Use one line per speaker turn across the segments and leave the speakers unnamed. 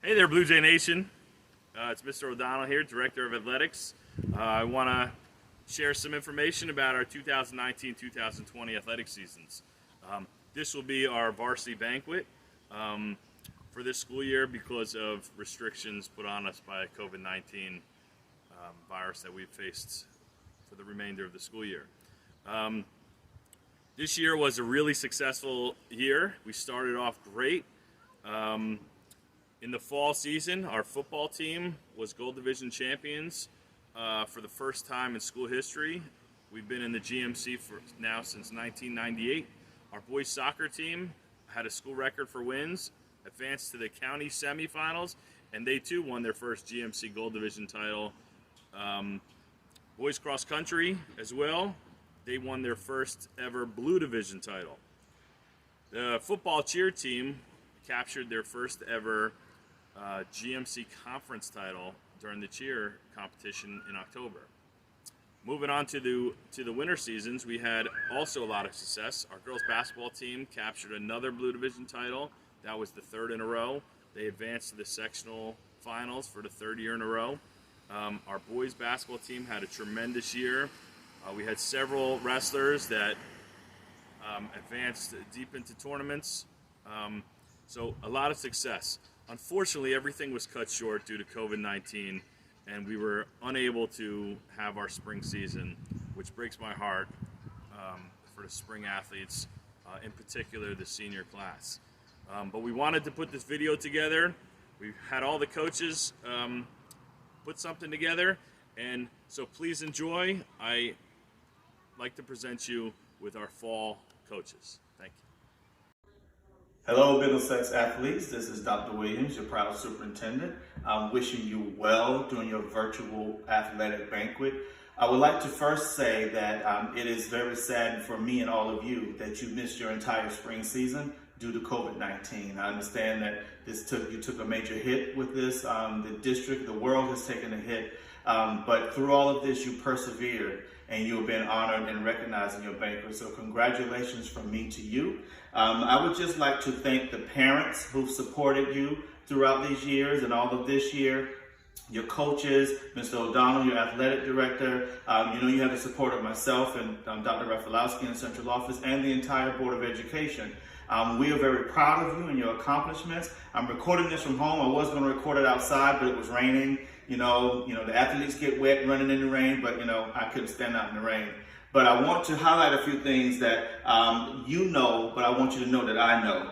Hey there, Blue Jay Nation. It's Mr. O'Donnell here, Director of Athletics. I want to share some information about our 2019-2020 athletic seasons. This will be our Varsity Banquet for this school year because of restrictions put on us by COVID-19 virus that we've faced for the remainder of the school year. This year was a really successful year. We started off great. In the fall season, our football team was Gold Division champions for the first time in school history. We've been in the GMC for now since 1998. Our boys soccer team had a school record for wins, advanced to the county semifinals, and they too won their first GMC Gold Division title. Boys cross country as well, they won their first ever Blue Division title. The football cheer team captured their first ever GMC conference title during the cheer competition in October. Moving on to the winter seasons, we had also a lot of success. Our girls basketball team captured another Blue Division title. That was the third in a row. They advanced to the sectional finals for the third year in a row. Our boys basketball team had a tremendous year. We had several wrestlers that advanced deep into tournaments. So a lot of success. Unfortunately, everything was cut short due to COVID-19, and we were unable to have our spring season, which breaks my heart for the spring athletes, in particular the senior class. But we wanted to put this video together. We had all the coaches put something together, and so please enjoy. I'd like to present you with our fall coaches. Thank you.
Hello, Middlesex athletes. This is Dr. Williams, your proud superintendent. I'm wishing you well during your virtual athletic banquet. I would like to first say that it is very sad for me and all of you that you missed your entire spring season due to COVID-19. I understand that you took a major hit with this. The district, the world has taken a hit. But through all of this, you persevered and you've been honored and recognized in your banquet. So congratulations from me to you. I would just like to thank the parents who've supported you throughout these years and all of this year. Your coaches, Mr. O'Donnell, your athletic director, you have the support of myself and Dr. Rafalowski in the central office and the entire Board of Education. We are very proud of you and your accomplishments. I'm recording this from home. I was going to record it outside, but it was raining. The athletes get wet running in the rain, but I couldn't stand out in the rain. But I want to highlight a few things that but I want you to know that I know.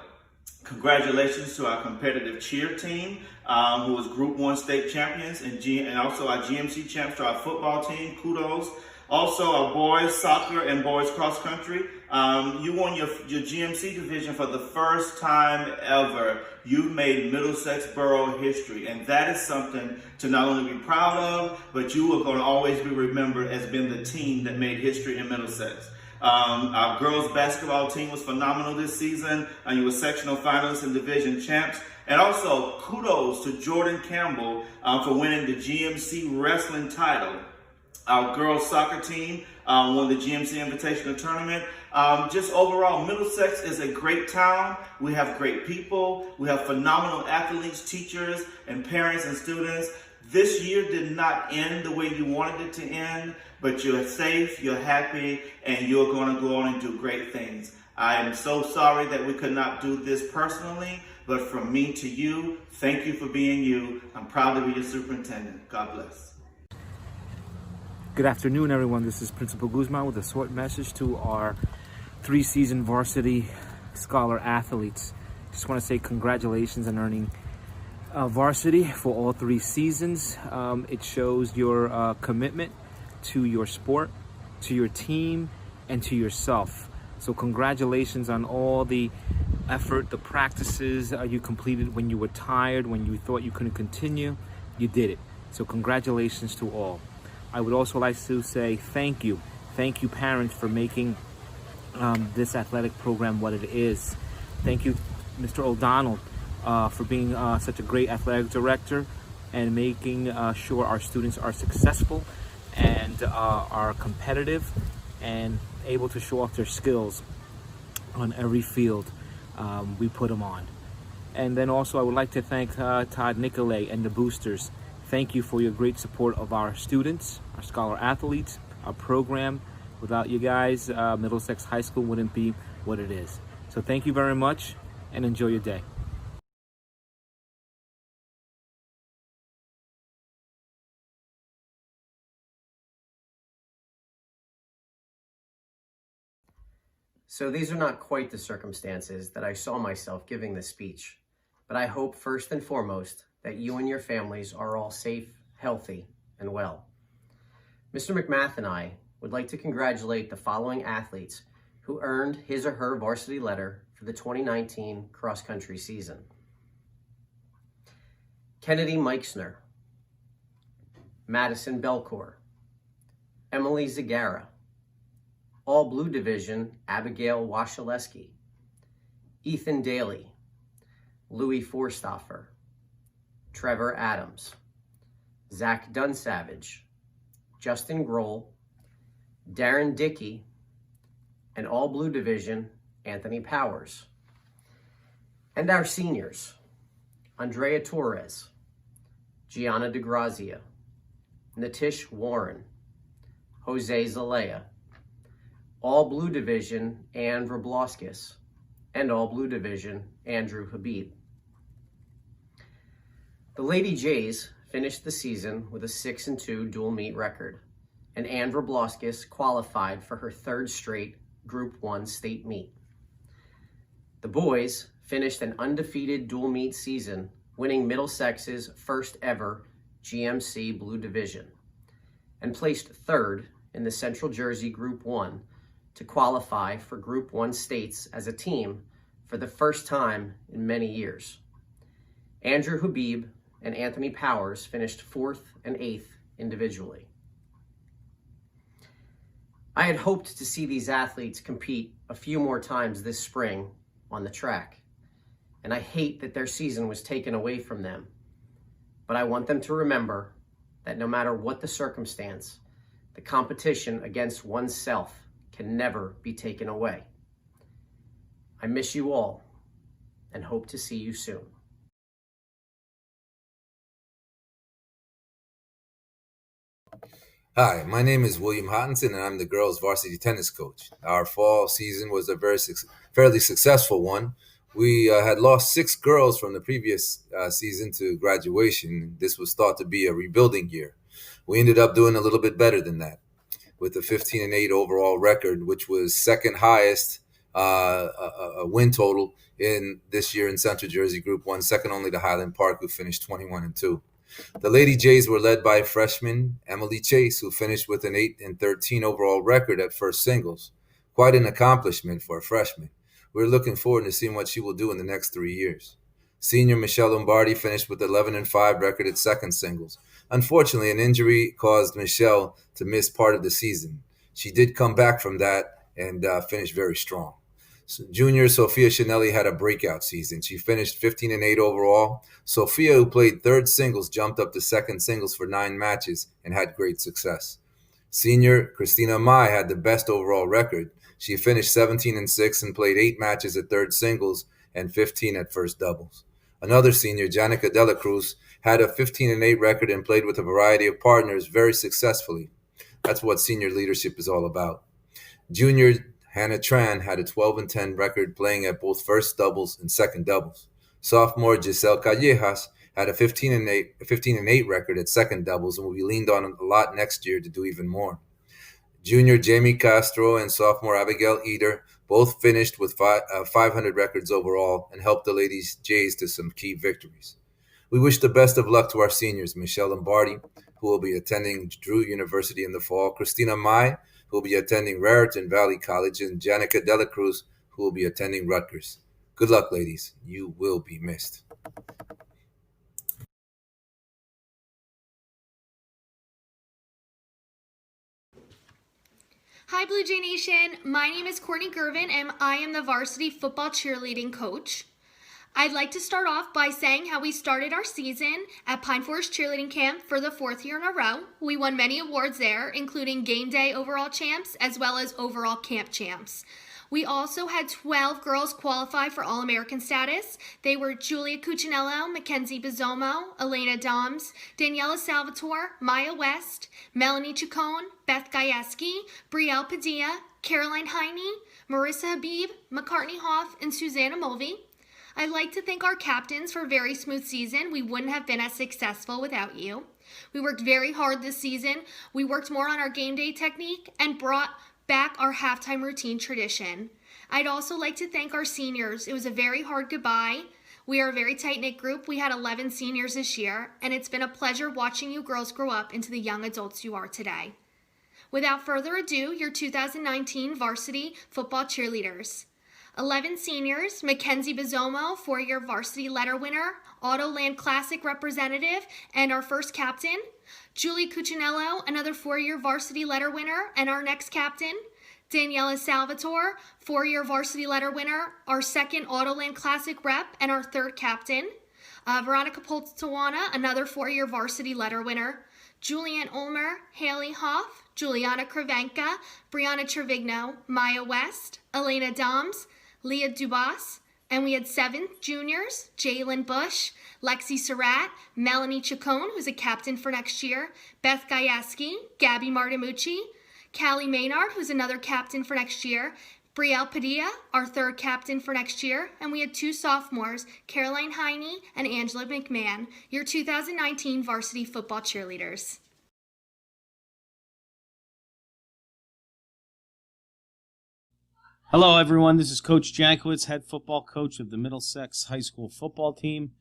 Congratulations to our competitive cheer team, who was Group 1 state champions, and also our GMC champs to our football team. Kudos. Also, our boys soccer and boys cross country. You won your GMC division for the first time ever. You've made Middlesex Borough history, and that is something to not only be proud of, but you are going to always be remembered as being the team that made history in Middlesex. Our girls basketball team was phenomenal this season. You were sectional finalists and division champs. And also, kudos to Jordan Campbell for winning the GMC wrestling title. Our girls soccer team won the GMC Invitational Tournament. Just overall, Middlesex is a great town. We have great people. We have phenomenal athletes, teachers, and parents and students. This year did not end the way you wanted it to end, but you're safe, you're happy, and you're going to go on and do great things. I am so sorry that we could not do this personally, but from me to you, thank you for being you. I'm proud to be your superintendent. God bless.
Good afternoon, everyone. This is Principal Guzman with a short message to our 3-season varsity scholar athletes. Just want to say congratulations on earning varsity for all 3 seasons. It shows your commitment to your sport, to your team, and to yourself. So congratulations on all the effort, the practices you completed when you were tired, when you thought you couldn't continue. You did it. So congratulations to all. I would also like to say thank you. Thank you, parents, for making this athletic program what it is. Thank you, Mr. O'Donnell, for being such a great athletic director and making sure our students are successful and are competitive and able to show off their skills on every field we put them on. And then also I would like to thank Todd Nicolay and the boosters. Thank you for your great support of our students, our scholar athletes, our program. Without you guys, Middlesex High School wouldn't be what it is. So thank you very much and enjoy your day.
So these are not quite the circumstances that I saw myself giving this speech, but I hope first and foremost that you and your families are all safe, healthy, and well. Mr. McMath and I would like to congratulate the following athletes who earned his or her varsity letter for the 2019 cross-country season. Kennedy Meixner, Madison Belcour, Emily Zagara, All Blue Division, Abigail Washaleski, Ethan Daly, Louis Forstoffer, Trevor Adams, Zach Dunsavage, Justin Grohl, Darren Dickey, and All Blue Division, Anthony Powers. And our seniors, Andrea Torres, Gianna DeGrazia, Natish Warren, Jose Zalea, All Blue Division, Ann Vrabloskis, and All Blue Division, Andrew Habib. The Lady Jays finished the season with a 6-2 dual meet record, and Ann Vrabloskis qualified for her third straight Group 1 state meet. The boys finished an undefeated dual meet season, winning Middlesex's first ever GMC Blue Division, and placed third in the Central Jersey Group 1 to qualify for Group 1 states as a team for the first time in many years. Andrew Habib and Anthony Powers finished 4th and 8th individually. I had hoped to see these athletes compete a few more times this spring on the track, and I hate that their season was taken away from them. But I want them to remember that no matter what the circumstance, the competition against oneself can never be taken away. I miss you all and hope to see you soon.
Hi, my name is William Hottenson, and I'm the girls' varsity tennis coach. Our fall season was a fairly successful one. We had lost 6 girls from the previous season to graduation. This was thought to be a rebuilding year. We ended up doing a little bit better than that, with a 15-8 overall record, which was second highest a win total in this year in Central Jersey Group 1, second only to Highland Park, who finished 21-2. The Lady Jays were led by freshman Emily Chase, who finished with an 8-13 overall record at first singles. Quite an accomplishment for a freshman. We're looking forward to seeing what she will do in the next 3 years. Senior Michelle Lombardi finished with 11-5 record at second singles. Unfortunately, an injury caused Michelle to miss part of the season. She did come back from that and finished very strong. Junior Sophia Chanelli had a breakout season. She finished 15-8 overall. Sophia, who played third singles, jumped up to second singles for 9 matches and had great success. Senior Christina Mai had the best overall record. She finished 17-6 and played 8 matches at third singles and 15 at first doubles. Another senior, Janica Dela Cruz, had a 15-8 record and played with a variety of partners very successfully. That's what senior leadership is all about. Junior Hannah Tran had a 12-10 record playing at both first doubles and second doubles. Sophomore Giselle Callejas had a 15-8 record at second doubles and will be leaned on a lot next year to do even more. Junior Jamie Castro and sophomore Abigail Eder both finished with 500 records overall and helped the Ladies Jays to some key victories. We wish the best of luck to our seniors, Michelle Lombardi, who will be attending Drew University in the fall, Christina Mai, who will be attending Raritan Valley College, and Janica Dela Cruz, who will be attending Rutgers. Good luck, ladies. You will be missed.
Hi, Blue Jay Nation. My name is Courtney Gervin, and I am the varsity football cheerleading coach. I'd like to start off by saying how we started our season at Pine Forest Cheerleading Camp for the 4th year in a row. We won many awards there, including game day overall champs as well as overall camp champs. We also had 12 girls qualify for All-American status. They were Julia Cuccinello, Mackenzie Bizzomo, Elena Doms, Daniela Salvatore, Maya West, Melanie Chacon, Beth Gajewski, Brielle Padilla, Caroline Heine, Marissa Habib, McCartney Hoff, and Susanna Mulvey. I'd like to thank our captains for a very smooth season. We wouldn't have been as successful without you. We worked very hard this season. We worked more on our game day technique and brought back our halftime routine tradition. I'd also like to thank our seniors. It was a very hard goodbye. We are a very tight-knit group. We had 11 seniors this year, and it's been a pleasure watching you girls grow up into the young adults you are today. Without further ado, your 2019 varsity football cheerleaders. 11 seniors, Mackenzie Bizzomo, 4-year varsity letter winner, Autoland Classic representative, and our first captain. Julie Cuccinello, another 4-year varsity letter winner, and our next captain. Daniela Salvatore, 4-year varsity letter winner, our second Autoland Classic rep, and our third captain. Veronica Poltawana, another 4-year varsity letter winner. Julianne Ulmer, Haley Hoff, Juliana Kravenka, Brianna Trevigno, Maya West, Elena Doms, Leah Dubas, and we had 7 juniors, Jalen Bush, Lexi Surratt, Melanie Chacon, who's a captain for next year, Beth Gajewski, Gabby Martimucci, Callie Maynard, who's another captain for next year, Brielle Padilla, our third captain for next year, and we had 2 sophomores, Caroline Heine and Angela McMahon, your 2019 varsity football cheerleaders.
Hello, everyone. This is Coach Jankowitz, head football coach of the Middlesex High School football team.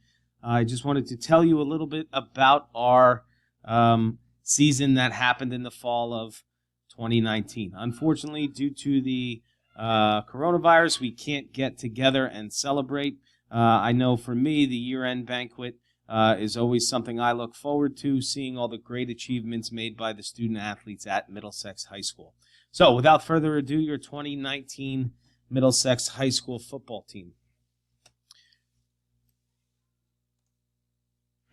I just wanted to tell you a little bit about our season that happened in the fall of 2019. Unfortunately, due to the coronavirus, we can't get together and celebrate. I know for me, the year-end banquet is always something I look forward to, seeing all the great achievements made by the student athletes at Middlesex High School. So, without further ado, your 2019 Middlesex High School football team.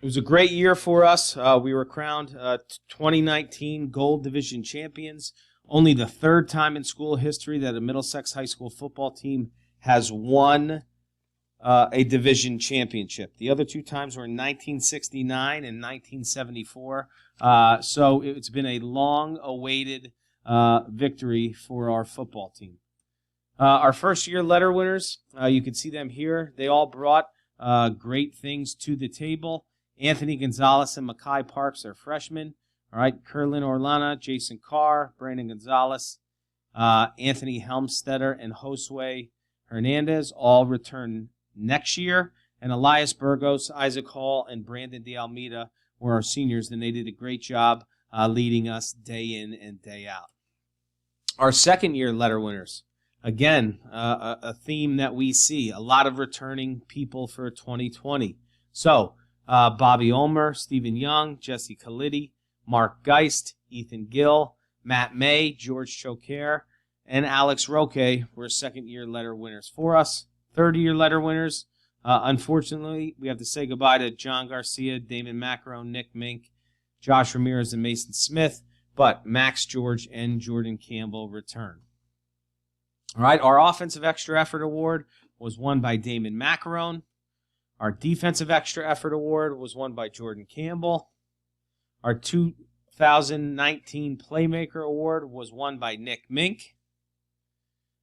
It was a great year for us. We were crowned 2019 Gold Division champions. Only the 3rd time in school history that a Middlesex High School football team has won a division championship. The other 2 times were in 1969 and 1974. So it's been a long-awaited victory for our football team. Our first-year letter winners, you can see them here. They all brought great things to the table. Anthony Gonzalez and Makai Parks are freshmen. All right, Kerlin Orlana, Jason Carr, Brandon Gonzalez, Anthony Helmstetter, and Josue Hernandez all return next year. And Elias Burgos, Isaac Hall, and Brandon De Almeida were our seniors, and they did a great job leading us day in and day out. Our second-year letter winners, again, a theme that we see, a lot of returning people for 2020. So, Bobby Ulmer, Stephen Young, Jesse Khalidi, Mark Geist, Ethan Gill, Matt May, George Choquer, and Alex Roque were second-year letter winners for us. Third-year letter winners, unfortunately, we have to say goodbye to John Garcia, Damon Macro, Nick Mink, Josh Ramirez, and Mason Smith, but Max George and Jordan Campbell return. All right, our Offensive Extra Effort Award was won by Damon Macaron. Our Defensive Extra Effort Award was won by Jordan Campbell. Our 2019 Playmaker Award was won by Nick Mink.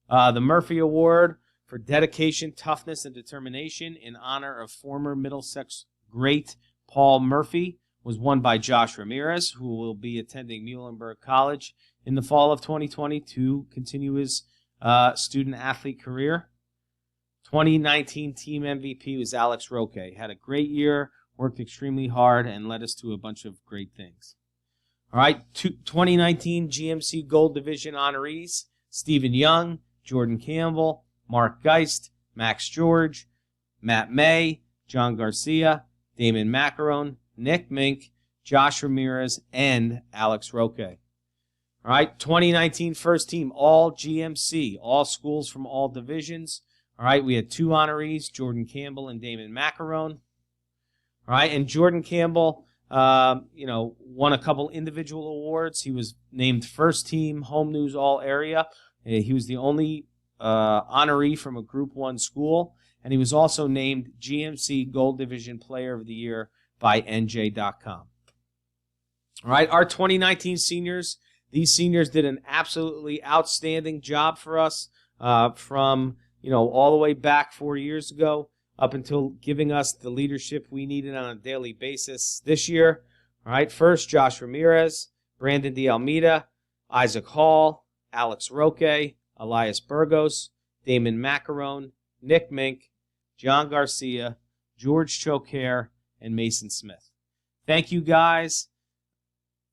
The Murphy Award for dedication, toughness, and determination in honor of former Middlesex great Paul Murphy was won by Josh Ramirez, who will be attending Muhlenberg College in the fall of 2020 to continue his student-athlete career. 2019 team MVP was Alex Roque. Had a great year, worked extremely hard, and led us to a bunch of great things. All right, 2019 GMC Gold Division honorees, Stephen Young, Jordan Campbell, Mark Geist, Max George, Matt May, John Garcia, Damon Macaron, Nick Mink, Josh Ramirez, and Alex Roque. All right, 2019 first team, all GMC, all schools from all divisions. All right, we had 2 honorees, Jordan Campbell and Damon Macaron. All right, and Jordan Campbell, won a couple individual awards. He was named first team Home News All Area. He was the only honoree from a Group 1 school, and he was also named GMC Gold Division Player of the Year by NJ.com. All right, our 2019 seniors, these seniors did an absolutely outstanding job for us from, all the way back 4 years ago up until giving us the leadership we needed on a daily basis this year. All right, first, Josh Ramirez, Brandon D. Almeida, Isaac Hall, Alex Roque, Elias Burgos, Damon Macaron, Nick Mink, John Garcia, George Choquer, and Mason Smith. Thank you guys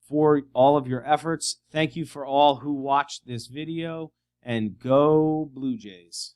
for all of your efforts. Thank you for all who watched this video, and go Blue Jays.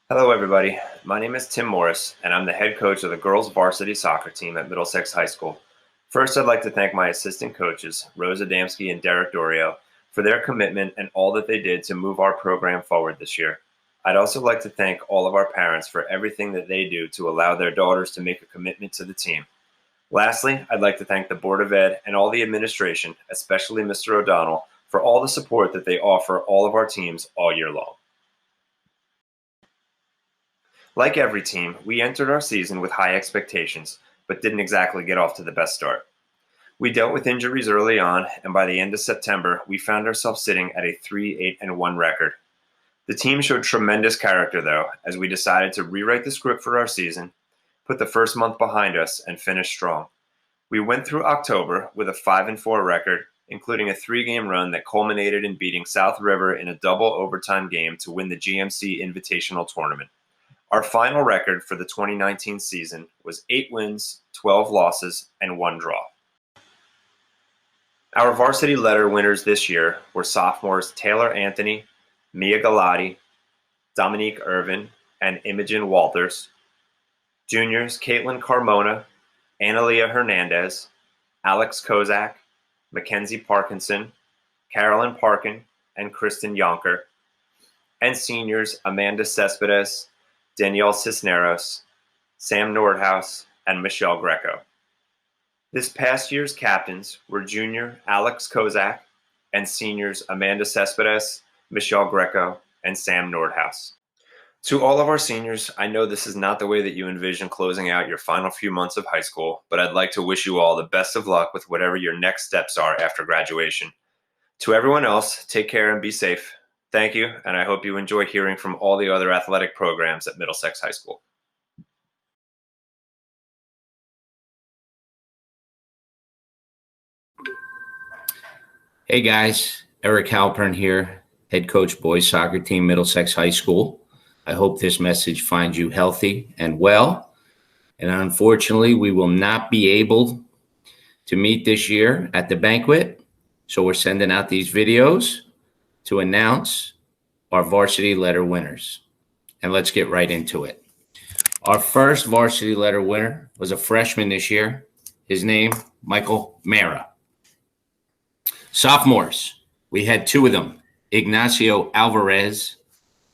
Hello everybody, my name is Tim Morris and I'm the head coach of the girls varsity soccer team at Middlesex High School. First, I'd like to thank my assistant coaches, Rose Adamski and Derek Dorio, for their commitment and all that they did to move our program forward this year. I'd also like to thank all of our parents for everything that they do to allow their daughters to make a commitment to the team. Lastly, I'd like to thank the Board of Ed and all the administration, especially Mr. O'Donnell, for all the support that they offer all of our teams all year long. Like every team, we entered our season with high expectations, but didn't exactly get off to the best start. We dealt with injuries early on, and by the end of September, we found ourselves sitting at a 3-8-1 record. The team showed tremendous character, though, as we decided to rewrite the script for our season, put the first month behind us, and finish strong. We went through October with a 5-4 record, including a 3-game run that culminated in beating South River in a double overtime game to win the GMC Invitational Tournament. Our final record for the 2019 season was 8 wins, 12 losses, and 1 draw. Our varsity letter winners this year were sophomores Taylor Anthony, Mia Galati, Dominique Irvin, and Imogen Walters, juniors Caitlin Carmona, Analia Hernandez, Alex Kozak, Mackenzie Parkinson, Carolyn Parkin, and Kristen Yonker, and seniors Amanda Cespedes, Danielle Cisneros, Sam Nordhaus, and Michelle Greco. This past year's captains were junior Alex Kozak and seniors Amanda Cespedes, Michelle Greco, and Sam Nordhaus. To all of our seniors, I know this is not the way that you envision closing out your final few months of high school, but I'd like to wish you all the best of luck with whatever your next steps are after graduation. To everyone else, take care and be safe. Thank you, and I hope you enjoy hearing from all the other athletic programs at Middlesex High School.
Hey guys, Eric Halpern here, head coach boys soccer team, Middlesex High School. I hope this message finds you healthy and well. And unfortunately, we will not be able to meet this year at the banquet. So we're sending out these videos to announce our varsity letter winners. And let's get right into it. Our first varsity letter winner was a freshman this year. His name, Michael Mara. Sophomores, we had 2 of them, Ignacio Alvarez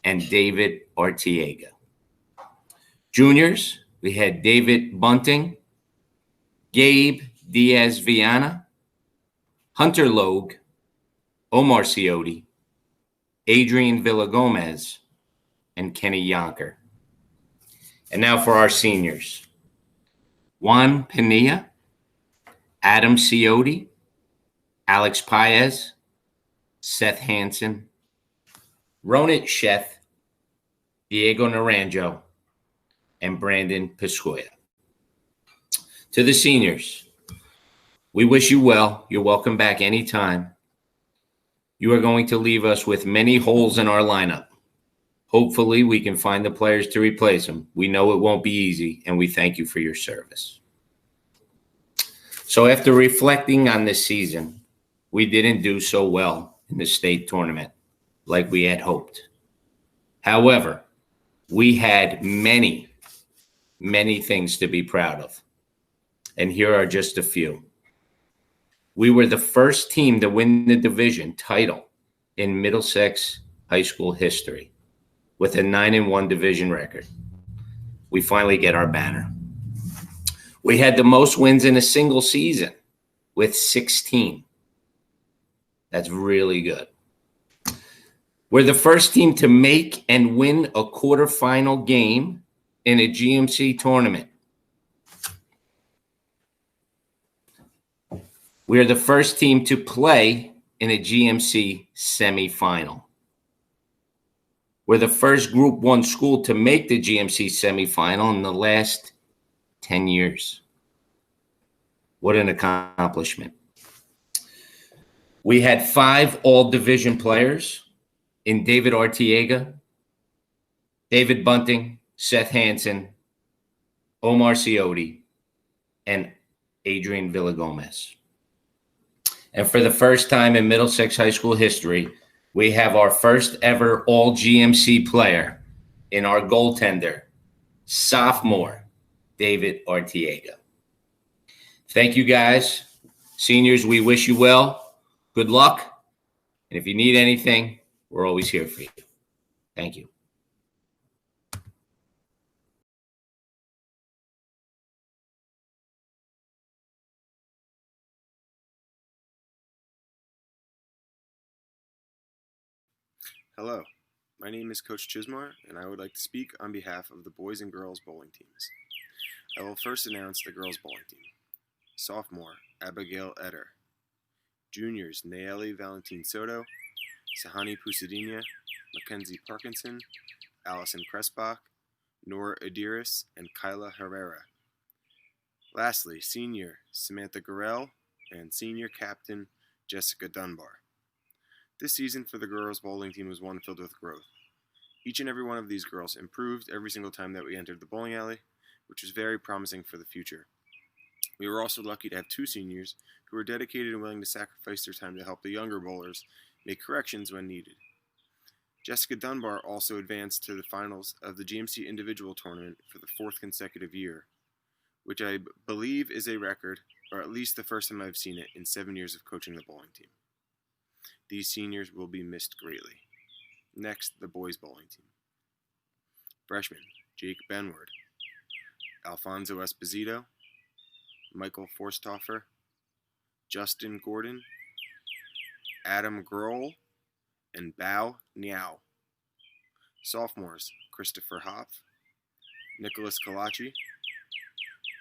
and David Artiega. Juniors, we had David Bunting, Gabe Diaz-Viana, Hunter Logue, Omar Ciotti, Adrian Villagomez, and Kenny Yonker. And now for our seniors. Juan Pinilla, Adam Ciotti, Alex Paez, Seth Hansen, Ronit Sheth, Diego Naranjo, and Brandon Pescoya. To the seniors, we wish you well. You're welcome back anytime. You are going to leave us with many holes in our lineup. Hopefully, we can find the players to replace them. We know it won't be easy, and we thank you for your service. So after reflecting on this season, we didn't do so well in the state tournament like we had hoped. However, we had many, many things to be proud of. And here are just a few. We were the first team to win the division title in Middlesex High School history with a 9-1 division record. We finally get our banner. We had the most wins in a single season with 16. That's really good. We're the first team to make and win a quarterfinal game in a GMC tournament. We are the first team to play in a GMC semifinal. We're the first Group 1 school to make the GMC semifinal in the last 10 years. What an accomplishment. We had 5 all-division players in David Artiega, David Bunting, Seth Hansen, Omar Ciotti, and Adrian Villagomez. And for the first time in Middlesex High School history, we have our first ever all-GMC player in our goaltender, sophomore David Artiega. Thank you, guys. Seniors, we wish you well. Good luck. And if you need anything, we're always here for you. Thank you.
Hello, my name is Coach Chismar, and I would like to speak on behalf of the boys and girls bowling teams. I will first announce the girls bowling team. Sophomore, Abigail Eder. Juniors, Nayeli Valentin Soto, Sahani Pusadina, Mackenzie Parkinson, Allison Kressbach, Nora Adiris, and Kyla Herrera. Lastly, senior, Samantha Gorell, and senior captain, Jessica Dunbar. This season for the girls bowling team was one filled with growth. Each and every one of these girls improved every single time that we entered the bowling alley, which was very promising for the future. We were also lucky to have 2 seniors who were dedicated and willing to sacrifice their time to help the younger bowlers make corrections when needed. Jessica Dunbar also advanced to the finals of the GMC individual tournament for the 4th consecutive year, which I believe is a record, or at least the first time I've seen it in 7 years of coaching the bowling team. These seniors will be missed greatly. Next, the boys bowling team. Freshmen, Jake Benward, Alfonso Esposito, Michael Forsthofer, Justin Gordon, Adam Grohl, and Bao Niao. Sophomores, Christopher Hopf, Nicholas Kalachi.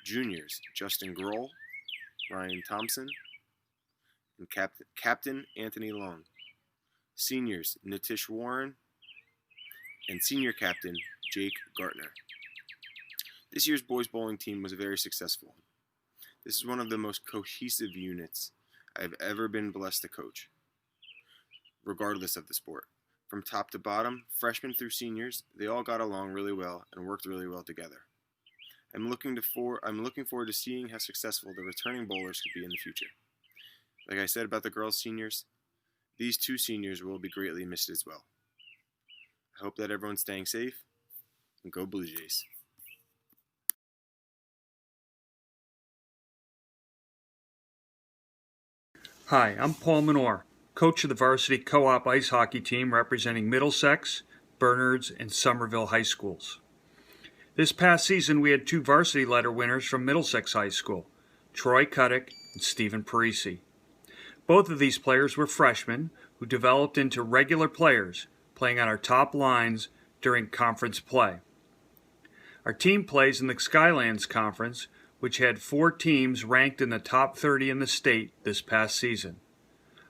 Juniors, Justin Grohl, Ryan Thompson, and Captain Anthony Long. Seniors, Nitish Warren, and senior captain, Jake Gartner. This year's boys bowling team was a very successful one. This is one of the most cohesive units I've ever been blessed to coach, regardless of the sport. From top to bottom, freshmen through seniors, they all got along really well and worked really well together. I'm looking forward to seeing how successful the returning bowlers could be in the future. Like I said about the girls' seniors, these 2 seniors will be greatly missed as well. I hope that everyone's staying safe, and go Blue Jays.
Hi, I'm Paul Menor, coach of the varsity co-op ice hockey team representing Middlesex, Bernards, and Somerville High Schools. This past season, we had 2 varsity letter winners from Middlesex High School, Troy Cuddick and Stephen Parisi. Both of these players were freshmen who developed into regular players, playing on our top lines during conference play. Our team plays in the Skylands Conference, which had 4 teams ranked in the top 30 in the state this past season.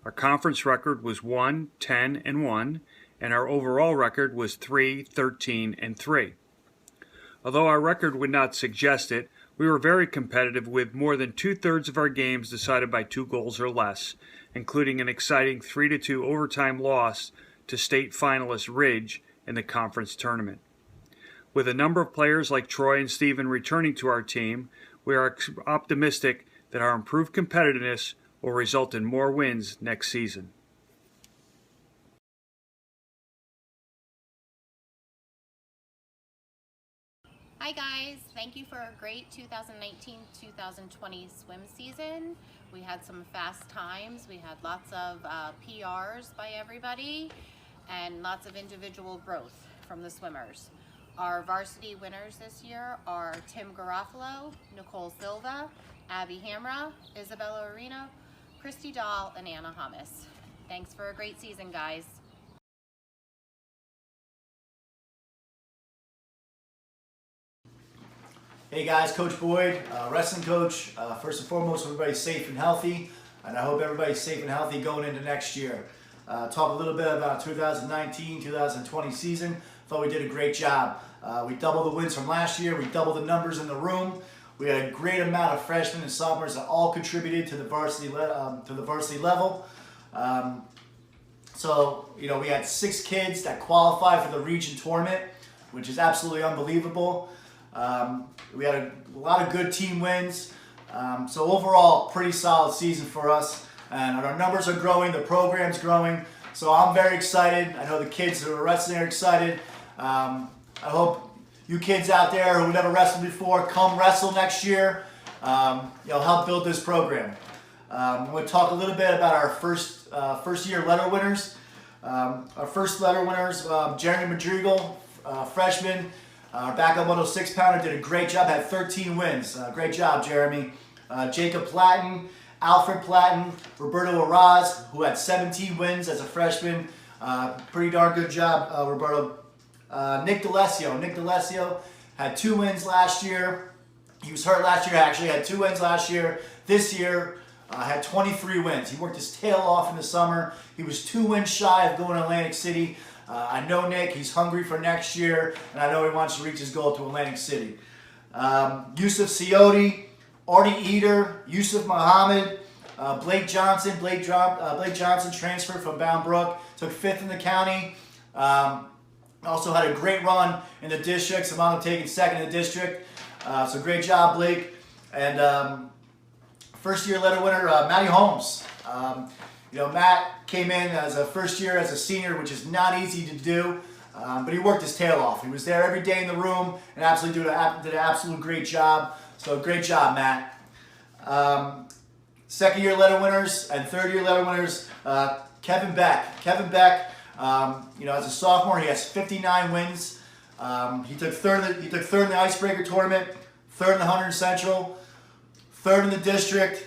Our conference record was 1-10-1, and our overall record was 3-13-3. Although our record would not suggest it, we were very competitive with more than 2/3 of our games decided by 2 goals or less, including an exciting 3-2 overtime loss to state finalist Ridge in the conference tournament. With a number of players like Troy and Stephen returning to our team, we are optimistic that our improved competitiveness will result in more wins next season.
Hi guys, thank you for a great 2019-2020 swim season. We had some fast times, we had lots of PRs by everybody, and lots of individual growth from the swimmers. Our varsity winners this year are Tim Garofalo, Nicole Silva, Abby Hamra, Isabella Arena, Christy Dahl, and Anna Hummus. Thanks for a great season, guys.
Hey guys, Coach Boyd, wrestling coach. First and foremost, everybody's safe and healthy, and I hope everybody's safe and healthy going into next year. Talk a little bit about 2019-2020 season. Thought we did a great job. We doubled the wins from last year. We doubled the numbers in the room. We had a great amount of freshmen and sophomores that all contributed to the varsity level. So we had 6 kids that qualified for the region tournament, which is absolutely unbelievable. We had a lot of good team wins. So overall, pretty solid season for us. And our numbers are growing, the program's growing. So I'm very excited. I know the kids who are wrestling are excited. I hope you kids out there who never wrestled before, come wrestle next year. Help build this program. I'm going to talk a little bit about our first year letter winners. Our first letter winners, Jeremy Madrigal, freshman. Our backup 106 pounder did a great job, had 13 wins. Great job, Jeremy. Jacob Platten, Alfred Platten, Roberto Araz, who had 17 wins as a freshman. Pretty darn good job, Roberto. Nick D'Alessio had 2 wins last year. He was hurt last year, actually had 2 wins last year. This year, had 23 wins. He worked his tail off in the summer. He was 2 wins shy of going to Atlantic City. I know Nick, he's hungry for next year, and I know he wants to reach his goal to Atlantic City. Yusuf Ciotti, Artie Eater, Yusuf Muhammad, Blake Johnson. Blake Johnson transferred from Bound Brook, took 5th in the county. Also had a great run in the district. Samantha taking 2nd in the district. So great job, Blake. And first year letter winner, Matty Holmes. Matt came in as a first year as a senior, which is not easy to do, but he worked his tail off. He was there every day in the room and absolutely did an absolute great job. So great job, Matt. Second year letter winners and third year letter winners, Kevin Beck. Kevin Beck, as a sophomore, he has 59 wins. He took third in the Icebreaker tournament, 3rd in the Hunter Central, 3rd in the district,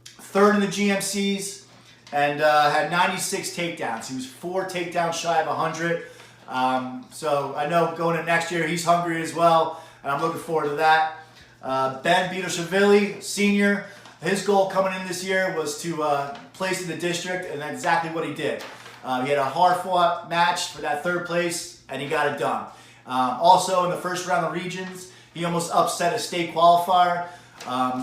3rd in the GMCs, and had 96 takedowns. He was 4 takedowns shy of 100. So I know going into next year, he's hungry as well, and I'm looking forward to that. Ben Bitoshvili, senior, his goal coming in this year was to place in the district, and that's exactly what he did. He had a hard-fought match for that 3rd place, and he got it done. Also, in the first round of regions, he almost upset a state qualifier.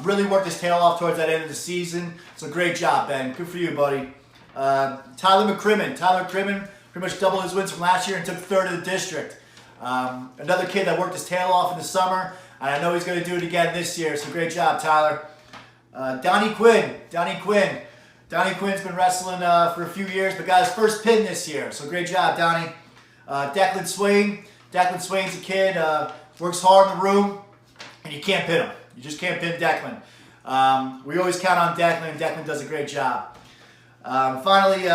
Really worked his tail off towards that end of the season. So great job, Ben. Good for you, buddy. Tyler McCrimmon. Tyler McCrimmon pretty much doubled his wins from last year and took 3rd in the district. Another kid that worked his tail off in the summer, and I know he's going to do it again this year. So great job, Tyler. Donnie Quinn. Donnie Quinn's been wrestling for a few years, but got his first pin this year. So great job, Donnie. Declan Swain. Declan Swain's a kid, works hard in the room, and you can't pin him. You just can't pin Declan. We always count on Declan, and Declan does a great job. Finally,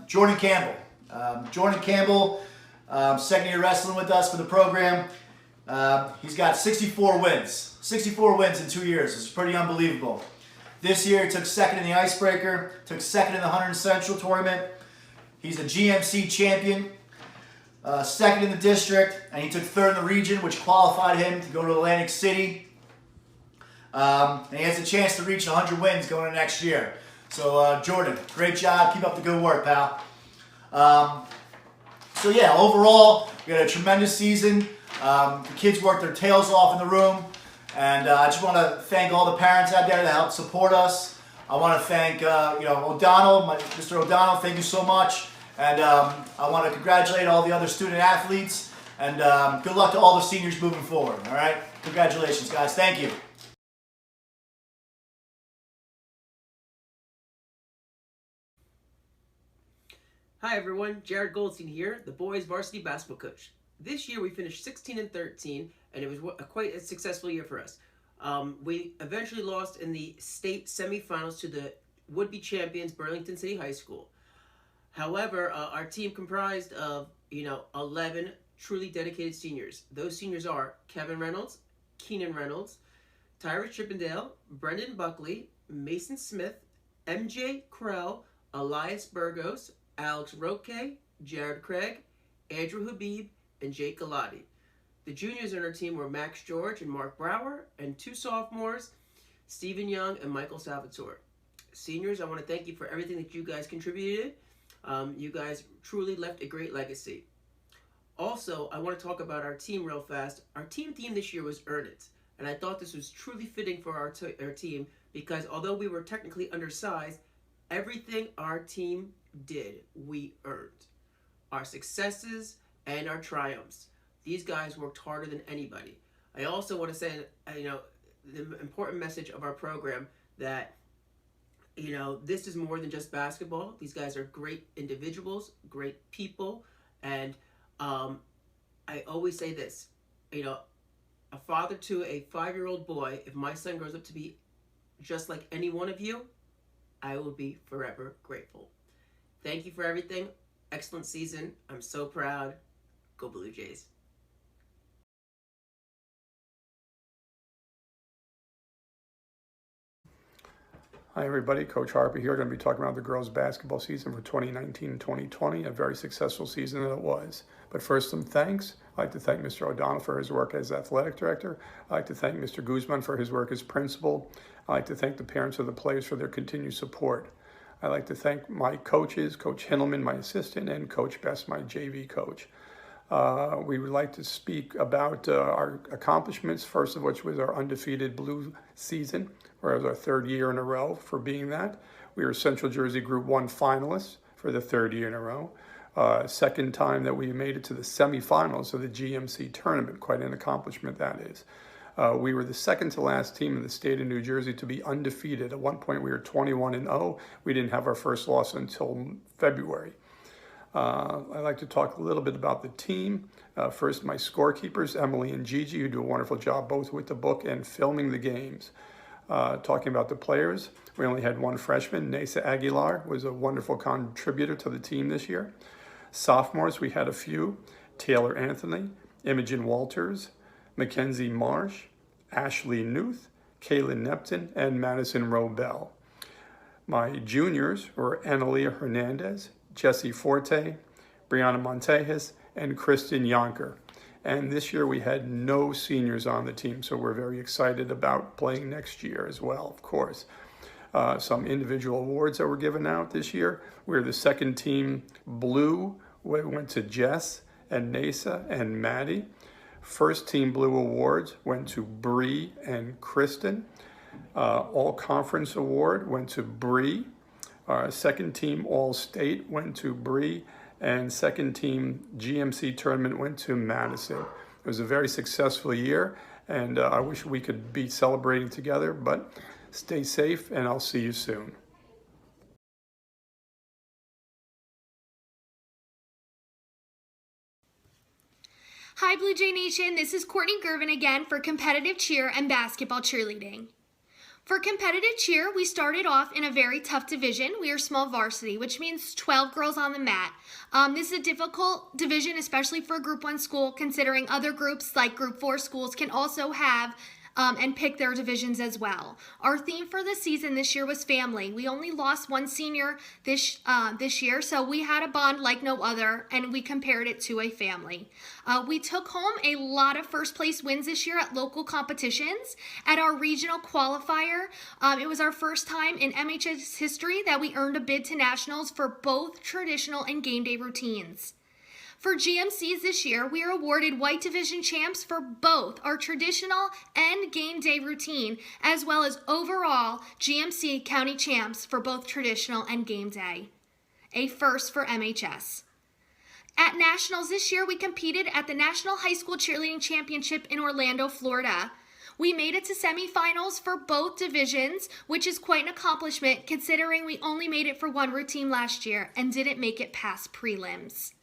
Jordan Campbell. Jordan Campbell, 2nd year wrestling with us for the program. He's got 64 wins. 64 wins in 2 years. It's pretty unbelievable. This year, he took 2nd in the Icebreaker, took 2nd in the Hunter Central tournament. He's a GMC champion, 2nd in the district, and he took 3rd in the region, which qualified him to go to Atlantic City. And he has a chance to reach 100 wins going into next year. So, Jordan, great job. Keep up the good work, pal. So, yeah, overall, we had a tremendous season. The kids worked their tails off in the room. And I just want to thank all the parents out there that helped support us. I want to thank, O'Donnell, Mr. O'Donnell, thank you so much. And I want to congratulate all the other student athletes. And good luck to all the seniors moving forward, all right? Congratulations, guys. Thank you.
Hi everyone, Jared Goldstein here, the boys varsity basketball coach. This year we finished 16-13, and it was quite a successful year for us. We eventually lost in the state semifinals to the would-be champions Burlington City High School. However, our team comprised of 11 truly dedicated seniors. Those seniors are Kevin Reynolds, Keenan Reynolds, Tyrus Chippendale, Brendan Buckley, Mason Smith, MJ Krell, Elias Burgos, Alex Roque, Jared Craig, Andrew Habib, and Jake Galati. The juniors on our team were Max George and Mark Brower, and 2 sophomores, Stephen Young and Michael Salvatore. Seniors, I want to thank you for everything that you guys contributed. You guys truly left a great legacy. Also, I want to talk about our team real fast. Our team theme this year was Earn It, and I thought this was truly fitting for our team because although we were technically undersized, everything our team did, we earned. Our successes and our triumphs. These guys worked harder than anybody. I also want to say, the important message of our program that, this is more than just basketball. These guys are great individuals, great people, and I always say this, a father to a 5-year-old boy, if my son grows up to be just like any one of you, I will be forever grateful. Thank you for everything. Excellent season. I'm so proud. Go Blue Jays.
Hi everybody, Coach Harper here. Going to be talking about the girls basketball season for 2019-2020, a very successful season that it was. But first, some thanks. I'd like to thank Mr. O'Donnell for his work as athletic director. I'd like to thank Mr. Guzman for his work as principal. I'd like to thank the parents of the players for their continued support. I'd like to thank my coaches, Coach Hindelman, my assistant, and Coach Best, my JV coach. We would like to speak about our accomplishments, first of which was our undefeated blue season, where it was our 3rd year in a row for being that. We were Central Jersey Group 1 finalists for the 3rd year in a row. Second time that we made it to the semifinals of the GMC tournament, quite an accomplishment that is. We were the second to last team in the state of New Jersey to be undefeated. At one point we were 21-0. We didn't have our first loss until February. I'd like to talk a little bit about the team. First, my scorekeepers, Emily and Gigi, who do a wonderful job both with the book and filming the games. Talking about the players, we only had 1 freshman. Nesa Aguilar was a wonderful contributor to the team this year. Sophomores, we had a few. Taylor Anthony, Imogen Walters, Mackenzie Marsh, Ashley Newth, Kaylin Nepton, and Madison Robel. My juniors were Analia Hernandez, Jessie Forte, Brianna Montejas, and Kristen Yonker. And this year we had no seniors on the team, so we're very excited about playing next year as well, of course. Some individual awards that were given out this year. We were the 2nd team blue. We went to Jess and Nasa and Maddie. 1st team blue awards went to Bree and Kristen. All conference award went to Bree. Our 2nd team All-State went to Bree, and 2nd team GMC tournament went to Madison. It was a very successful year, and I wish we could be celebrating together, but stay safe, and I'll see you soon.
Hi Blue Jay Nation, this is Courtney Gervin again for competitive cheer and basketball cheerleading. For competitive cheer, we started off in a very tough division. We are small varsity, which means 12 girls on the mat. This is a difficult division, especially for a Group 1 school, considering other groups like Group 4 schools can also have and pick their divisions as well. Our theme for the season this year was family. We only lost 1 senior this year, so we had a bond like no other, and we compared it to a family. We took home a lot of first place wins this year at local competitions. At our regional qualifier, it was our first time in MHS history that we earned a bid to nationals for both traditional and game day routines. For GMCs this year, we are awarded White Division champs for both our traditional and game day routine, as well as overall GMC county champs for both traditional and game day. A first for MHS. At nationals this year, we competed at the National High School Cheerleading Championship in Orlando, Florida. We made it to semifinals for both divisions, which is quite an accomplishment considering we only made it for 1 routine last year and didn't make it past prelims.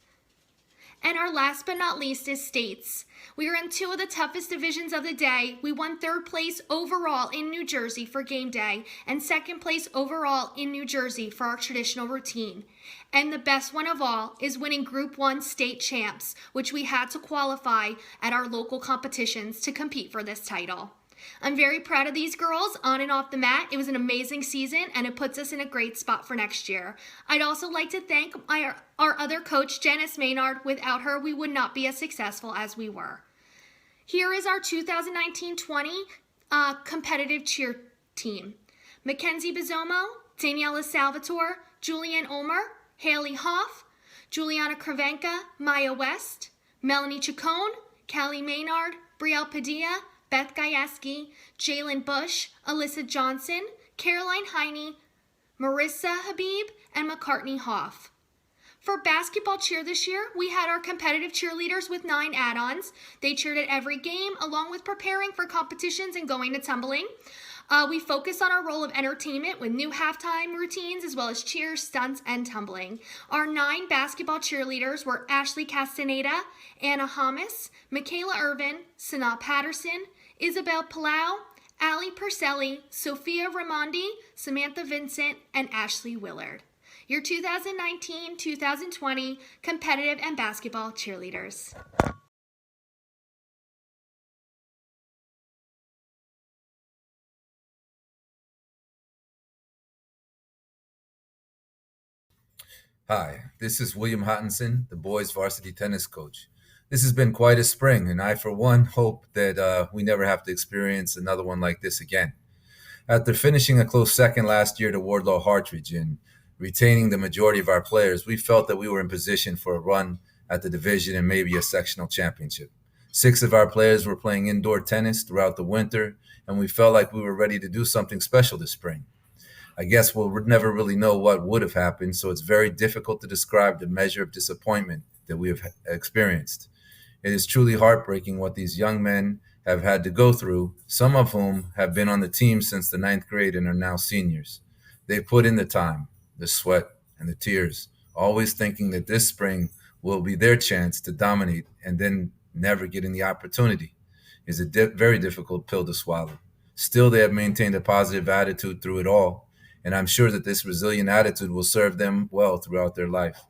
And our last but not least is states. We are in two of the toughest divisions of the day. We won third place overall in New Jersey for game day and second place overall in New Jersey for our traditional routine. And the best one of all is winning Group 1 state champs, which we had to qualify at our local competitions to compete for this title. I'm very proud of these girls on and off the mat. It was an amazing season and it puts us in a great spot for next year. I'd also like to thank our other coach, Janice Maynard. Without her, we would not be as successful as we were. Here is our 2019-20 competitive cheer team. Mackenzie Bizzomo, Daniela Salvatore, Julianne Ulmer, Haley Hoff, Juliana Kravenka, Maya West, Melanie Chacon, Callie Maynard, Brielle Padilla, Beth Gajewski, Jalen Bush, Alyssa Johnson, Caroline Heine, Marissa Habib, and McCartney Hoff. For basketball cheer this year, we had our competitive cheerleaders with 9 add-ons. They cheered at every game, along with preparing for competitions and going to tumbling. We focus on our role of entertainment with new halftime routines, as well as cheers, stunts, and tumbling. Our 9 basketball cheerleaders were Ashley Castaneda, Anna Hamas, Michaela Irvin, Sanaa Patterson, Isabel Palau, Allie Purcelli, Sophia Ramondi, Samantha Vincent, and Ashley Willard. Your 2019-2020 competitive and basketball cheerleaders.
Hi, this is William Hottenson, the boys varsity tennis coach. This has been quite a spring, and I, for one, hope that we never have to experience another one like this again. After finishing a close second last year to Wardlaw Hartridge and retaining the majority of our players, we felt that we were in position for a run at the division and maybe a sectional championship. 6 of our players were playing indoor tennis throughout the winter, and we felt like we were ready to do something special this spring. I guess we'll never really know what would have happened, so it's very difficult to describe the measure of disappointment that we have experienced. It is truly heartbreaking what these young men have had to go through, some of whom have been on the team since the 9th grade and are now seniors. They've put in the time, the sweat, and the tears, always thinking that this spring will be their chance to dominate and then never getting the opportunity. It's a very difficult pill to swallow. Still, they have maintained a positive attitude through it all, and I'm sure that this resilient attitude will serve them well throughout their life.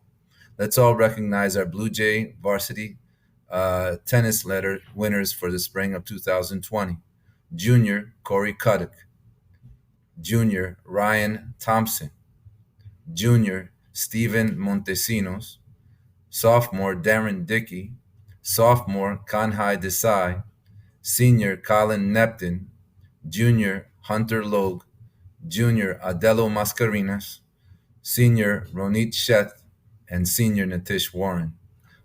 Let's all recognize our Blue Jay varsity tennis letter winners for the spring of 2020. Junior, Corey Cuddick. Junior, Ryan Thompson. Junior, Stephen Montesinos. Sophomore, Darren Dickey. Sophomore, Kanhai Desai. Senior, Colin Nepton. Junior, Hunter Logue. Junior, Adelo Mascarinas. Senior, Ronit Sheth. And Senior, Natish Warren.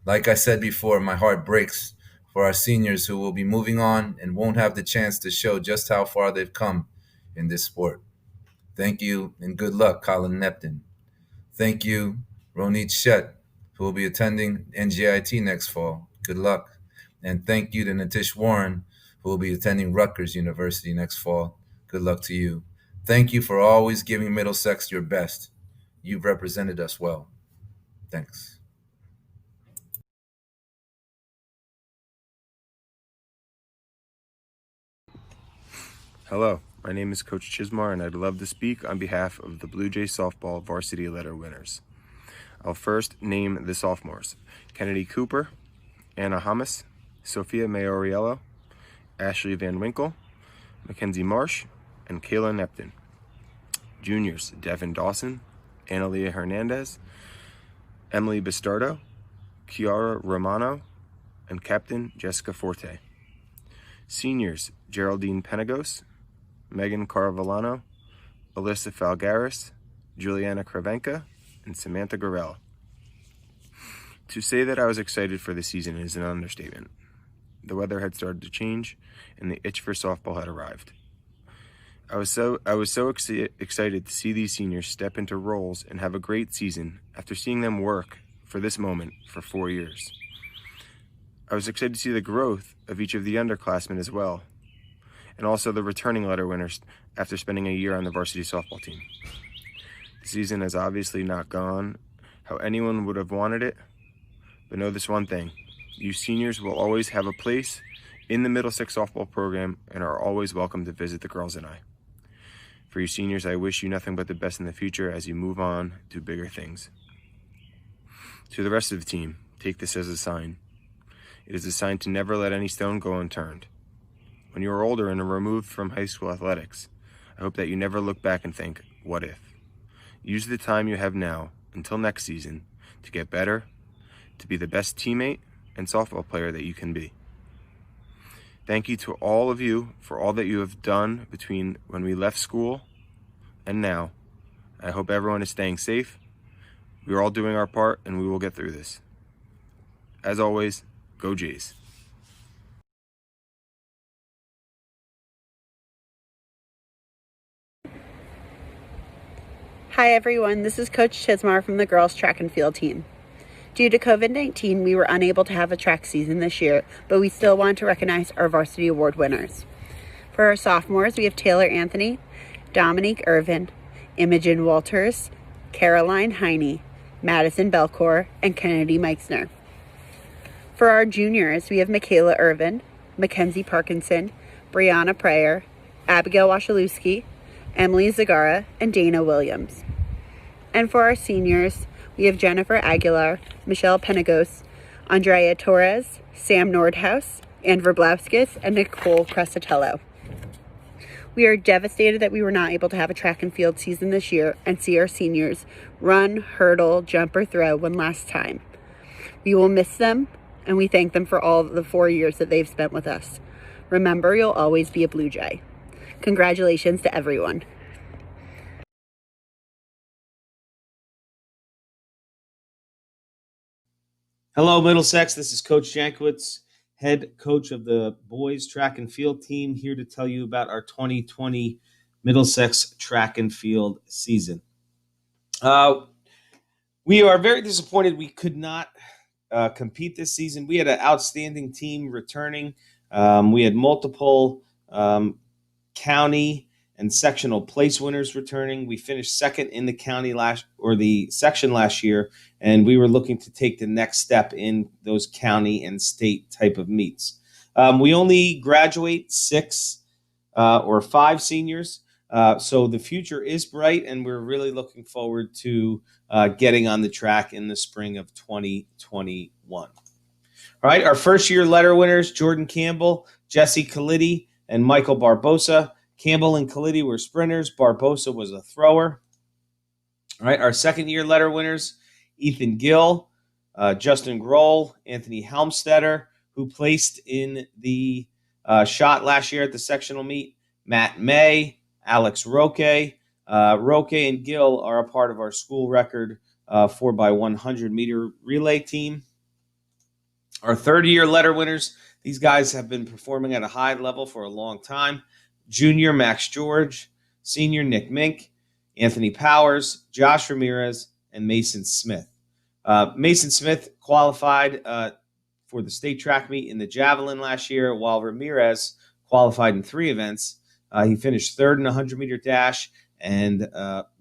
Like I said before, my heart breaks for our seniors who will be moving on and won't have the chance to show just how far they've come in this sport. Thank you and good luck, Colin Nepton. Thank you, Ronit Sheth, who will be attending NJIT next fall. Good luck. And thank you to Natish Warren, who will be attending Rutgers University next fall. Good luck to you. Thank you for always giving Middlesex your best. You've represented us well. Thanks.
Hello, my name is Coach Chismar, and I'd love to speak on behalf of the Blue Jay softball varsity letter winners. I'll first name the sophomores: Kennedy Cooper, Anna Hamas, Sophia Mayoriello, Ashley Van Winkle, Mackenzie Marsh, and Kayla Nepton. Juniors: Devin Dawson, Analia Hernandez, Emily Bastardo, Kiara Romano, and Captain Jessica Forte. Seniors: Geraldine Penagos, Megan Caravellano, Alyssa Falgaris, Juliana Kravenka, and Samantha Gorell. To say that I was excited for the season is an understatement. The weather had started to change, and the itch for softball had arrived. I was so excited to see these seniors step into roles and have a great season after seeing them work for this moment for 4 years. I was excited to see the growth of each of the underclassmen as well, and also the returning letter winners after spending a year on the varsity softball team. The season has obviously not gone how anyone would have wanted it, But know this one thing. You seniors will always have a place in the Middlesex softball program and are always welcome to visit the girls and I. For you seniors, I wish you nothing but the best in the future as you move on to bigger things. To the rest of the team, take this as a sign. It is a sign to never let any stone go unturned. When you are older and are removed from high school athletics, I hope that you never look back and think, what if? Use the time you have now, until next season, to get better, to be the best teammate and softball player that you can be. Thank you to all of you for all that you have done between when we left school and now. I hope everyone is staying safe. We are all doing our part and we will get through this. As always, go Jays.
Hi everyone, this is Coach Chismar from the girls track and field team. Due to COVID-19, we were unable to have a track season this year, but we still want to recognize our varsity award winners. For our sophomores, we have Taylor Anthony, Dominique Irvin, Imogen Walters, Caroline Heine, Madison Belcourt, and Kennedy Meixner. For our juniors, we have Michaela Irvin, Mackenzie Parkinson, Brianna Prayer, Abigail Wachalewski, Emily Zagara, and Dana Williams. And for our seniors, we have Jennifer Aguilar, Michelle Penagos, Andrea Torres, Sam Nordhaus, Ann Verblauskis, and Nicole Crescitello. We are devastated that we were not able to have a track and field season this year and see our seniors run, hurdle, jump, or throw one last time. We will miss them, and we thank them for all the 4 years that they've spent with us. Remember, you'll always be a Blue Jay. Congratulations to everyone.
Hello, Middlesex. This is Coach Jankowitz, head coach of the boys track and field team, here to tell you about our 2020 Middlesex track and field season. We are very disappointed we could not compete this season. We had an outstanding team returning. We had multiple county and sectional place winners returning. We finished second in the county the section last year, and we were looking to take the next step in those county and state type of meets. We only graduate 6 or 5 seniors, so the future is bright, and we're really looking forward to getting on the track in the spring of 2021. All right, our first year letter winners, Jordan Campbell, Jesse Calidi, and Michael Barbosa. Campbell and Calidi were sprinters. Barbosa was a thrower. All right, our second year letter winners, Ethan Gill, Justin Grohl, Anthony Helmstetter, who placed in the shot last year at the sectional meet, Matt May, Alex Roque. Roque and Gill are a part of our school record 4x100 meter relay team. Our third year letter winners, these guys have been performing at a high level for a long time. Junior Max George, senior Nick Mink, Anthony Powers, Josh Ramirez, and Mason Smith. Mason Smith qualified for the state track meet in the javelin last year, while Ramirez qualified in 3 events. He finished third in the 100-meter dash and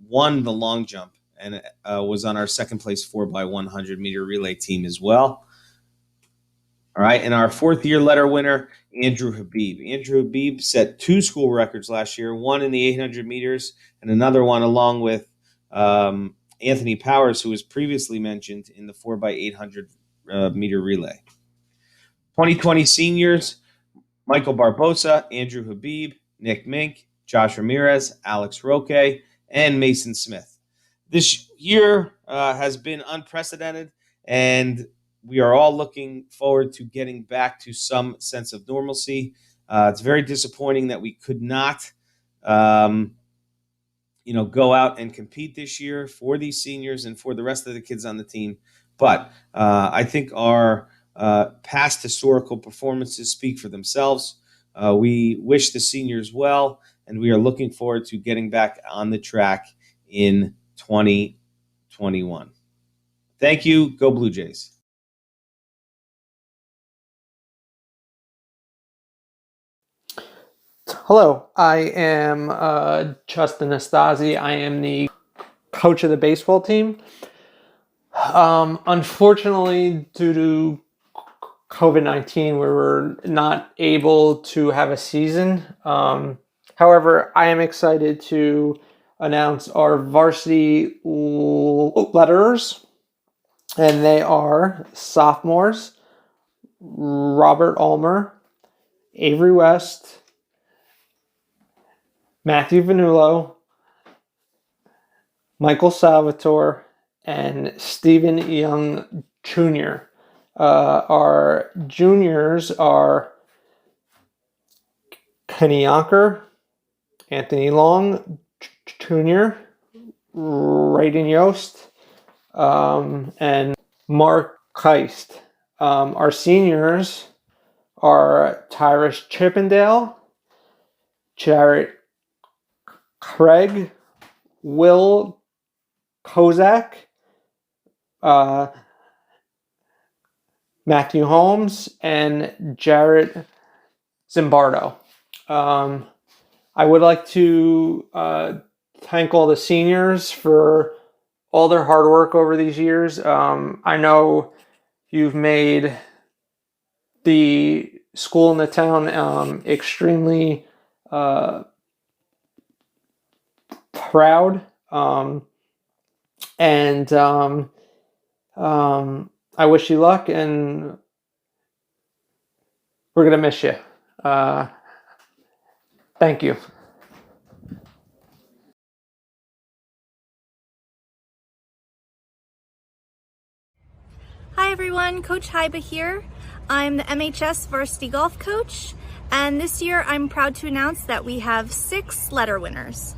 won the long jump, and was on our second place 4x100 meter relay team as well. All right, and our fourth year letter winner, Andrew Habib. Andrew Habib set 2 school records last year, one in the 800 meters and another one along with Anthony Powers, who was previously mentioned in the 4x800 meter relay. 2020 seniors, Michael Barbosa, Andrew Habib, Nick Mink, Josh Ramirez, Alex Roque, and Mason Smith. This year has been unprecedented, and we are all looking forward to getting back to some sense of normalcy. It's very disappointing that we could not, go out and compete this year for these seniors and for the rest of the kids on the team. But I think our past historical performances speak for themselves. We wish the seniors well, and we are looking forward to getting back on the track in 2021. Thank you. Go Blue Jays.
Hello, I am Justin Nastasi. I am the coach of the baseball team. Unfortunately, due to COVID-19, we were not able to have a season. However, I am excited to announce our varsity letterers, and they are sophomores Robert Ulmer, Avery West, Matthew Vanullo, Michael Salvatore, and Stephen Young Jr. Our juniors are Kenny Yonker, Anthony Long Jr., Raiden Yost, and Mark Keist. Our seniors are Tyrus Chippendale, Jarrett Craig, Will Kozak, Matthew Holmes, and Jarrett Zimbardo. I would like to thank all the seniors for all their hard work over these years. I know you've made the school and the town extremely proud. And I wish you luck, and we're going to miss you. Thank you.
Hi everyone, Coach Hyba here. I'm the MHS Varsity Golf Coach, and this year I'm proud to announce that we have 6 letter winners.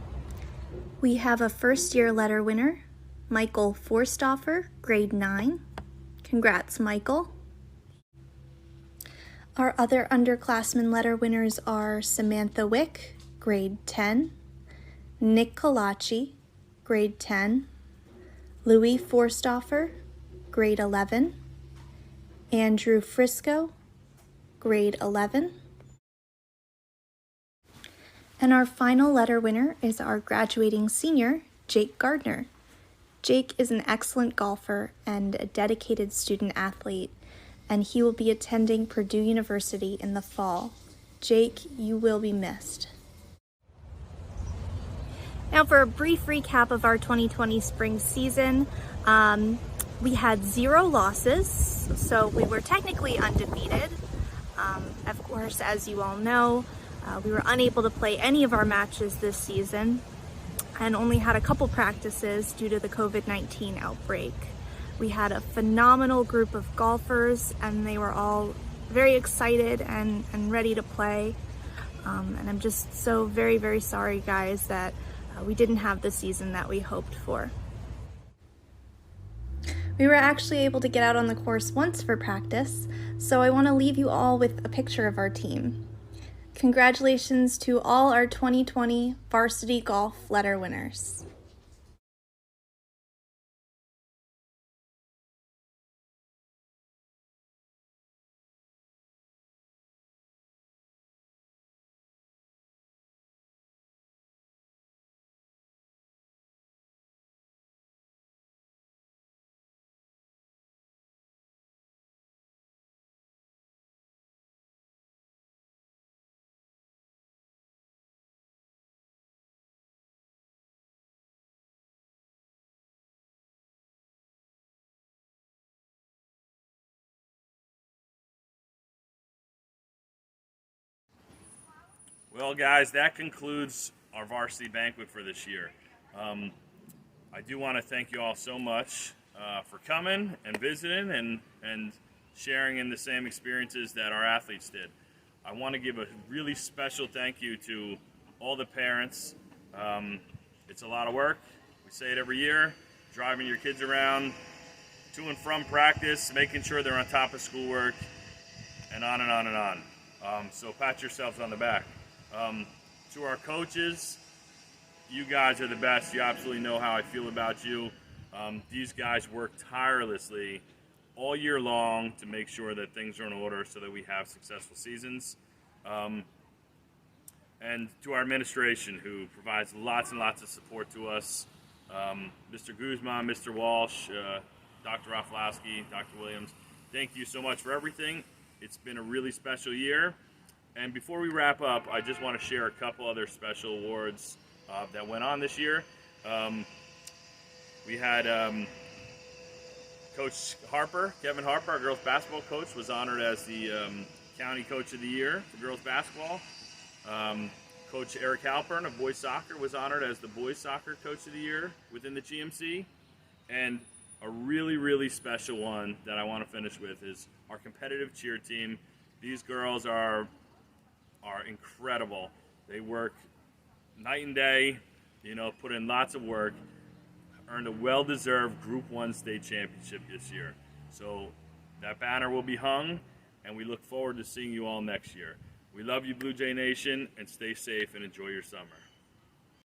We have a first-year letter winner, Michael Forstoffer, grade 9. Congrats, Michael. Our other underclassmen letter winners are Samantha Wick, grade 10, Nick Colaci, grade 10, Louis Forstoffer, grade 11, Andrew Frisco, grade 11. And our final letter winner is our graduating senior, Jake Gardner. Jake is an excellent golfer and a dedicated student athlete, and he will be attending Purdue University in the fall. Jake, you will be missed. Now for a brief recap of our 2020 spring season, we had 0 losses, so we were technically undefeated. Of course, as you all know, we were unable to play any of our matches this season and only had a couple practices due to the COVID-19 outbreak. We had a phenomenal group of golfers, and they were all very excited and ready to play. And I'm just so very, very sorry, guys, that we didn't have the season that we hoped for. We were actually able to get out on the course once for practice, so I want to leave you all with a picture of our team. Congratulations to all our 2020 varsity golf letter winners.
Well, guys, that concludes our varsity banquet for this year. I do want to thank you all so much for coming and visiting and sharing in the same experiences that our athletes did. I want to give a really special thank you to all the parents. It's a lot of work. We say it every year, driving your kids around to and from practice, making sure they're on top of schoolwork, and on and on and on. So pat yourselves on the back. To our coaches, you guys are the best. You absolutely know how I feel about you. These guys work tirelessly all year long to make sure that things are in order so that we have successful seasons. And to our administration, who provides lots and lots of support to us. Mr. Guzman, Mr. Walsh, Dr. Rafalowski, Dr. Williams, thank you so much for everything. It's been a really special year. And before we wrap up, I just want to share a couple other special awards that went on this year. We had Coach Harper, Kevin Harper, our girls basketball coach, was honored as the County Coach of the Year for girls basketball. Coach Eric Halpern of boys soccer was honored as the boys soccer coach of the year within the GMC. And a really, really special one that I want to finish with is our competitive cheer team. These girls are incredible. They work night and day, put in lots of work, earned a well-deserved Group 1 state championship this year. So that banner will be hung, and we look forward to seeing you all next year. We love you, Blue Jay Nation, and stay safe and enjoy your summer.